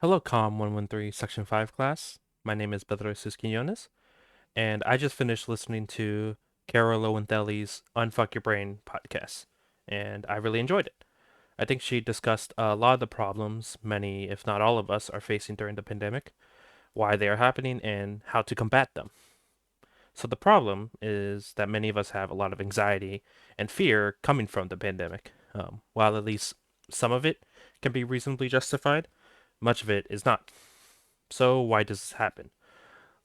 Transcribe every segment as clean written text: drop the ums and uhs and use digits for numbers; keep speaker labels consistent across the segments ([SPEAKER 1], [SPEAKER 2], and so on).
[SPEAKER 1] Hello, COMM-113 Section 5 class. My name is Bedros Quinones, and I just finished listening to Cara Lowenthali's Unfuck Your Brain podcast, and I really enjoyed it. I think she discussed a lot of the problems many, if not all of us, are facing during the pandemic, why they are happening, and how to combat them. So the problem is that many of us have a lot of anxiety and fear coming from the pandemic. While at least some of it can be reasonably justified, much of it is not. So why does this happen?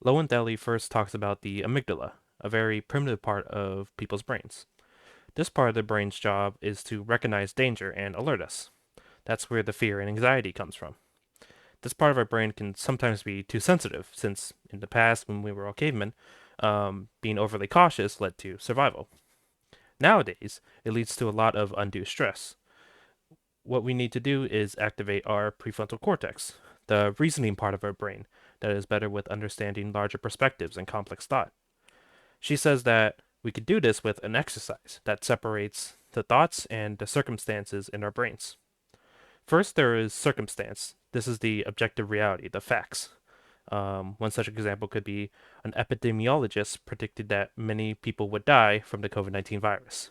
[SPEAKER 1] Lowenthal first talks about the amygdala, a very primitive part of people's brains. This part of the brain's job is to recognize danger and alert us. That's where the fear and anxiety comes from. This part of our brain can sometimes be too sensitive, since in the past, when we were all cavemen, being overly cautious led to survival. Nowadays, it leads to a lot of undue stress. What we need to do is activate our prefrontal cortex, the reasoning part of our brain that is better with understanding larger perspectives and complex thought. She says that we could do this with an exercise that separates the thoughts and the circumstances in our brains. First, there is circumstance. This is the objective reality, the facts. One such example could be an epidemiologist predicted that many people would die from the COVID-19 virus.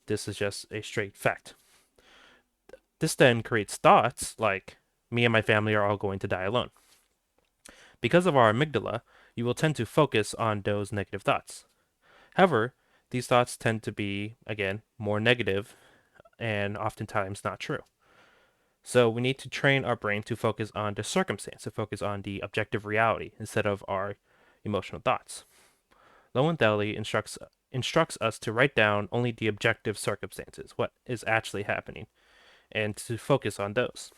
[SPEAKER 1] This is just a straight fact. This then creates thoughts like, me and my family are all going to die alone. Because of our amygdala, you will tend to focus on those negative thoughts. However, these thoughts tend to be, again, more negative and oftentimes not true. So we need to train our brain to focus on the circumstance, to focus on the objective reality instead of our emotional thoughts. Lowenthal instructs us to write down only the objective circumstances, what is actually happening, and to focus on those.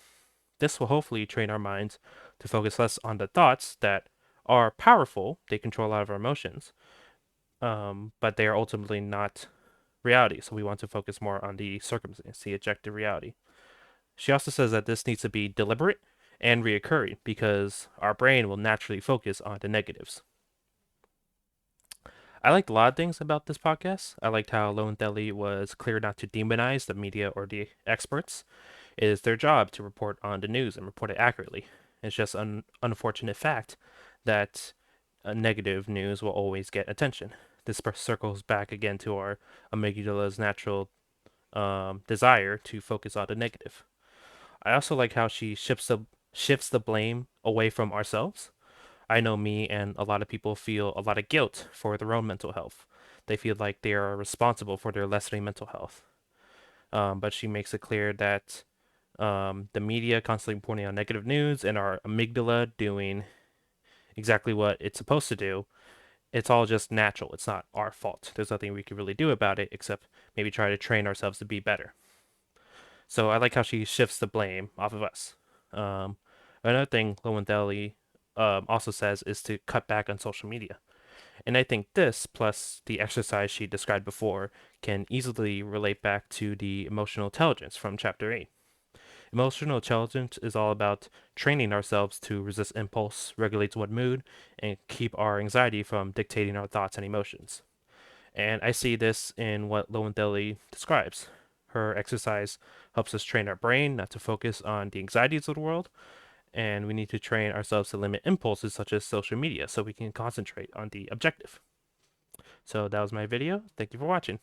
[SPEAKER 1] This will hopefully train our minds to focus less on the thoughts that are powerful, they control a lot of our emotions, but they are ultimately not reality. So we want to focus more on the circumstance, the objective reality. She also says that this needs to be deliberate and reoccurring because our brain will naturally focus on the negatives. I liked a lot of things about this podcast. I liked how Lowenthal was clear not to demonize the media or the experts. It is their job to report on the news and report it accurately. It's just an unfortunate fact that negative news will always get attention. This circles back again to our amygdala's natural desire to focus on the negative. I also like how she shifts the blame away from ourselves. I know me and a lot of people feel a lot of guilt for their own mental health. They feel like they are responsible for their lessening mental health. But she makes it clear that the media constantly reporting on negative news and our amygdala doing exactly what it's supposed to do, it's all just natural. It's not our fault. There's nothing we can really do about it except maybe try to train ourselves to be better. So I like how she shifts the blame off of us. Um, Another thing Lowenthal also says is to cut back on social media. And I think this, plus the exercise she described before, can easily relate back to the emotional intelligence from chapter 8. Emotional intelligence is all about training ourselves to resist impulse, regulate what mood, and keep our anxiety from dictating our thoughts and emotions. And I see this in what Lowenthal describes. Her exercise helps us train our brain not to focus on the anxieties of the world, and we need to train ourselves to limit impulses such as social media so we can concentrate on the objective. So that was my video. Thank you for watching.